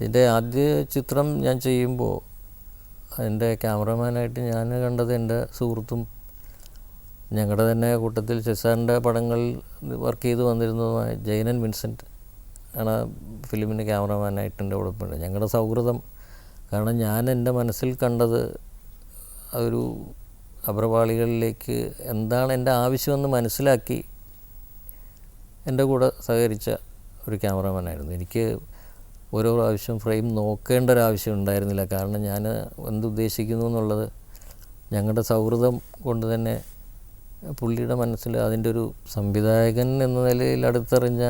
ഇതിൻ്റെ ആദ്യ ചിത്രം ഞാൻ ചെയ്യുമ്പോൾ അതിൻ്റെ ക്യാമറമാനായിട്ട് ഞാൻ കണ്ടത് എൻ്റെ സുഹൃത്തും ഞങ്ങളുടെ തന്നെ കൂട്ടത്തിൽ ചെസാറിൻ്റെ പടങ്ങളിൽ വർക്ക് ചെയ്ത് വന്നിരുന്നതുമായ ജൈനൻ വിൻസെൻ്റ് ആണ് ഫിലിമിന് ക്യാമറമാനായിട്ട് എൻ്റെ കൂടെ. ഞങ്ങളുടെ സൗഹൃദം കാരണം ഞാൻ എൻ്റെ മനസ്സിൽ കണ്ടത് ഒരു അഭ്രപാളികളിലേക്ക് എന്താണ് എൻ്റെ ആവശ്യമെന്ന് മനസ്സിലാക്കി എൻ്റെ കൂടെ സഹകരിച്ച ഒരു ക്യാമറമാനായിരുന്നു. എനിക്ക് ഓരോ പ്രാവശ്യം ഫ്രെയിം നോക്കേണ്ട ഒരാവശ്യം ഉണ്ടായിരുന്നില്ല. കാരണം ഞാൻ എന്തുദ്ദേശിക്കുന്നു എന്നുള്ളത് ഞങ്ങളുടെ സൗഹൃദം കൊണ്ട് തന്നെ പുള്ളിയുടെ മനസ്സിൽ അതിൻ്റെ ഒരു സംവിധായകൻ എന്ന നിലയിൽ അടുത്തറിഞ്ഞ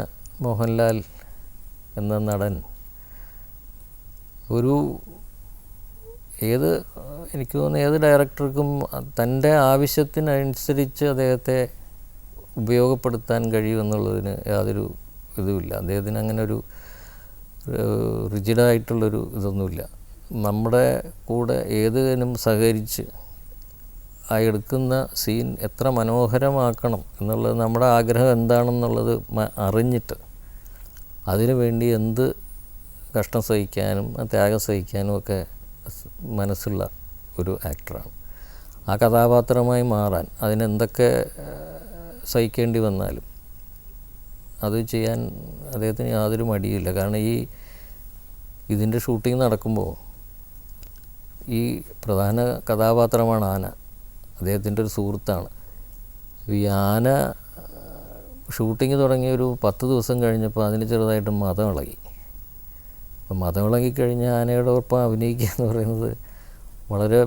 മോഹൻലാൽ എന്ന നടൻ എനിക്ക് തോന്നുന്നു ഏത് ഡയറക്ടർക്കും തൻ്റെ ആവശ്യത്തിനനുസരിച്ച് അദ്ദേഹത്തെ ഉപയോഗപ്പെടുത്താൻ കഴിയുമെന്നുള്ളതിന് യാതൊരു ഇതുമില്ല. അദ്ദേഹത്തിന് അങ്ങനെ ഒരു റിജിഡായിട്ടുള്ളൊരു ഇതൊന്നുമില്ല. നമ്മുടെ കൂടെ ഏതിനും സഹകരിച്ച് ആ എടുക്കുന്ന സീൻ എത്ര മനോഹരമാക്കണം എന്നുള്ളത് നമ്മുടെ ആഗ്രഹം എന്താണെന്നുള്ളത് അറിഞ്ഞിട്ട് അതിനു വേണ്ടി എന്ത് കഷ്ടം സഹിക്കാനും ത്യാഗം സഹിക്കാനും ഒക്കെ മനസ്സുള്ള ഒരു ആക്ടറാണ്. ആ കഥാപാത്രമായി മാറാൻ അതിനെന്തൊക്കെ സഹിക്കേണ്ടി വന്നാലും അത് ചെയ്യാൻ അദ്ദേഹത്തിന് യാതൊരു മടിയില്ല. കാരണം ഇതിൻ്റെ ഷൂട്ടിംഗ് നടക്കുമ്പോൾ ഈ പ്രധാന കഥാപാത്രമാണ് ആന. അദ്ദേഹത്തിൻ്റെ ഒരു സുഹൃത്താണ്. ഈ ആന ഷൂട്ടിങ് തുടങ്ങി ഒരു 10 ദിവസം കഴിഞ്ഞപ്പോൾ അതിന് ചെറുതായിട്ട് മതം ഇളകി. അപ്പം മതം ഇളകിക്കഴിഞ്ഞാൽ ആനയോടൊപ്പം അഭിനയിക്കുക എന്ന് പറയുന്നത് വളരെ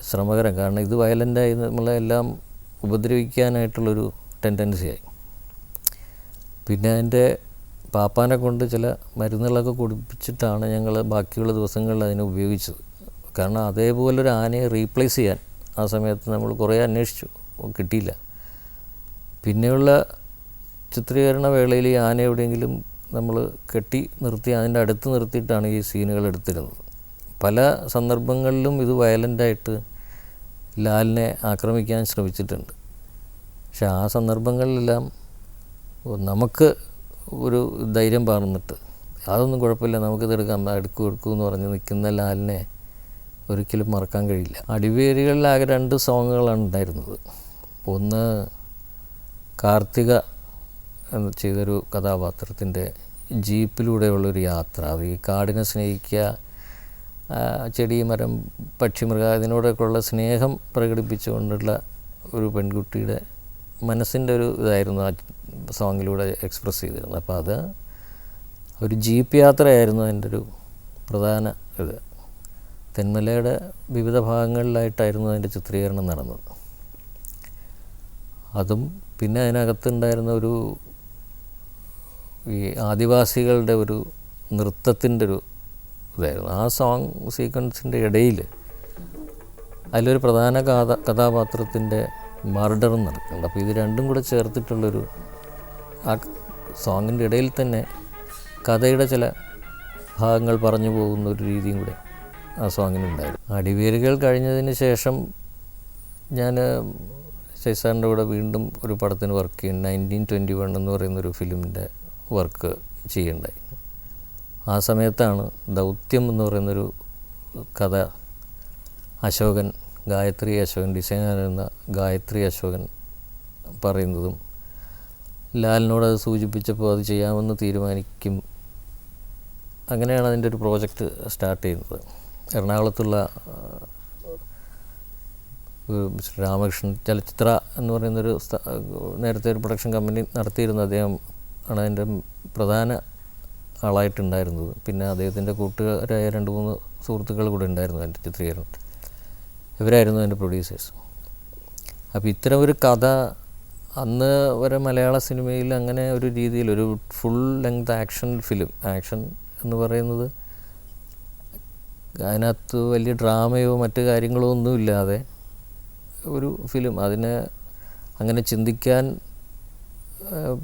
ശ്രമകരം. കാരണം ഇത് വയലൻ്റായി നമ്മളെല്ലാം ഉപദ്രവിക്കാനായിട്ടുള്ളൊരു ടെൻഡൻസിയായി. പിന്നെ അതിൻ്റെ പാപ്പാനെ കൊണ്ട് ചില മരുന്നുകളൊക്കെ കുടിപ്പിച്ചിട്ടാണ് ഞങ്ങൾ ബാക്കിയുള്ള ദിവസങ്ങളിൽ അതിനെ ഉപയോഗിച്ചത്. കാരണം അതേപോലൊരു ആനയെ റീപ്ലേസ് ചെയ്യാൻ ആ സമയത്ത് നമ്മൾ കുറേ അന്വേഷിച്ചു, കിട്ടിയില്ല. പിന്നെയുള്ള ചിത്രീകരണ വേളയിൽ ഈ ആന എവിടെയെങ്കിലും നമ്മൾ കെട്ടി നിർത്തി അതിൻ്റെ അടുത്ത് നിർത്തിയിട്ടാണ് ഈ സീനുകൾ എടുത്തിരുന്നത്. പല സന്ദർഭങ്ങളിലും ഇത് വയലൻ്റായിട്ട് ലാലിനെ ആക്രമിക്കാൻ ശ്രമിച്ചിട്ടുണ്ട്. പക്ഷെ ആ സന്ദർഭങ്ങളിലെല്ലാം നമുക്ക് ഒരു ധൈര്യം പകർന്നിട്ട് അതൊന്നും കുഴപ്പമില്ല, നമുക്കിതെടുക്കാം, എടുക്കൂ എന്ന് പറഞ്ഞ് നിൽക്കുന്ന ലാലിനെ ഒരിക്കലും മറക്കാൻ കഴിയില്ല. അടിവേരുകളിൽ ആകെ 2 സോങ്ങുകളാണ് ഉണ്ടായിരുന്നത്. ഒന്ന് കാർത്തിക എന്ന് ചെയ്തൊരു കഥാപാത്രത്തിൻ്റെ ജീപ്പിലൂടെയുള്ളൊരു യാത്ര. അത് ഈ കാടിനെ സ്നേഹിക്കുക, ചെടി മരം പക്ഷി മൃഗ ഇതിനോടൊക്കെയുള്ള സ്നേഹം പ്രകടിപ്പിച്ചുകൊണ്ടുള്ള ഒരു പെൺകുട്ടിയുടെ മനസ്സിൻ്റെ ഒരു ഇതായിരുന്നു ആ സോങ്ങിലൂടെ എക്സ്പ്രസ് ചെയ്തിരുന്നത്. അപ്പോൾ അത് ഒരു ജീപ്പ് യാത്രയായിരുന്നു അതിൻ്റെ ഒരു പ്രധാന ഇത്. തെന്മലയുടെ വിവിധ ഭാഗങ്ങളിലായിട്ടായിരുന്നു അതിൻ്റെ ചിത്രീകരണം നടന്നത്. അതും പിന്നെ അതിനകത്തുണ്ടായിരുന്ന ഈ ആദിവാസികളുടെ ഒരു നൃത്തത്തിൻ്റെ ഒരു ഇതായിരുന്നു. ആ സോങ് സീക്വൻസിൻ്റെ ഇടയിൽ അതിലൊരു പ്രധാന കഥാപാത്രത്തിൻ്റെ മർഡറും നടക്കുന്നുണ്ട്. അപ്പോൾ ഇത് രണ്ടും കൂടെ ചേർത്തിട്ടുള്ളൊരു ആ സോങ്ങിൻ്റെ ഇടയിൽ തന്നെ കഥയുടെ ചില ഭാഗങ്ങൾ പറഞ്ഞു പോകുന്ന ഒരു രീതിയും കൂടെ ആ സോങ്ങിനുണ്ടായിരുന്നു. അടിവേരുകൾ കഴിഞ്ഞതിന് ശേഷം ഞാൻ ശൈസാറിൻ്റെ കൂടെ വീണ്ടും ഒരു പടത്തിന് വർക്ക് ചെയ്യും. 1921 എന്ന് പറയുന്നൊരു ഫിലിമിൻ്റെ വർക്ക് ചെയ്യുന്നുണ്ടായി. ആ സമയത്താണ് ദൗത്യം എന്ന് പറയുന്നൊരു കഥ ഗായത്രി അശോകൻ ഡിസൈനറായിരുന്ന ഗായത്രി അശോകൻ പറയുന്നതും ലാലിനോട് അത് സൂചിപ്പിച്ചപ്പോൾ അത് ചെയ്യാമെന്ന് തീരുമാനിക്കും. അങ്ങനെയാണ് അതിൻ്റെ ഒരു പ്രോജക്റ്റ് സ്റ്റാർട്ട് ചെയ്യുന്നത്. എറണാകുളത്തുള്ള രാമകൃഷ്ണൻ ചലച്ചിത്ര എന്ന് പറയുന്നൊരു നേരത്തെ ഒരു പ്രൊഡക്ഷൻ കമ്പനി നടത്തിയിരുന്ന അദ്ദേഹം ആണ് അതിൻ്റെ പ്രധാന ആളായിട്ടുണ്ടായിരുന്നത്. പിന്നെ അദ്ദേഹത്തിൻ്റെ കൂട്ടുകാരായ 2-3 സുഹൃത്തുക്കൾ കൂടെ ഉണ്ടായിരുന്നു അതിൻ്റെ ചിത്രീകരണം. ഇവരായിരുന്നു അതിൻ്റെ പ്രൊഡ്യൂസേഴ്സ്. അപ്പോൾ ഇത്തരം ഒരു കഥ അന്ന് വരെ മലയാള സിനിമയിൽ അങ്ങനെ ഒരു രീതിയിൽ ഒരു ഫുൾ ലെങ്ത് ആക്ഷൻ എന്ന് പറയുന്നത് അതിനകത്ത് വലിയ ഡ്രാമയോ മറ്റു കാര്യങ്ങളോ ഒന്നുമില്ലാതെ ഒരു ഫിലിം, അതിനെ അങ്ങനെ ചിന്തിക്കാൻ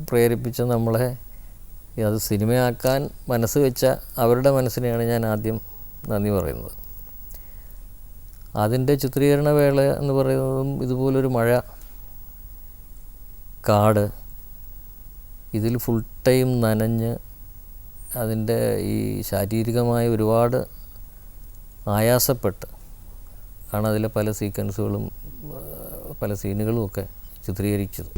പ്രേരിപ്പിച്ച നമ്മളെ അത് സിനിമയാക്കാൻ മനസ്സ് വെച്ച അവരുടെ മനസ്സിനെയാണ് ഞാൻ ആദ്യം നന്ദി പറയുന്നത്. അതിൻ്റെ ചിത്രീകരണ വേള എന്ന് പറയുന്നതും ഇതുപോലൊരു മഴ, കാട്, ഇതിൽ ഫുൾ ടൈം നനഞ്ഞ് അതിൻ്റെ ഈ ശാരീരികമായ ഒരുപാട് ആയാസപ്പെട്ട് ആണ് അതിലെ പല സീക്വൻസുകളും പല സീനുകളും ഒക്കെ ചിത്രീകരിച്ചത്.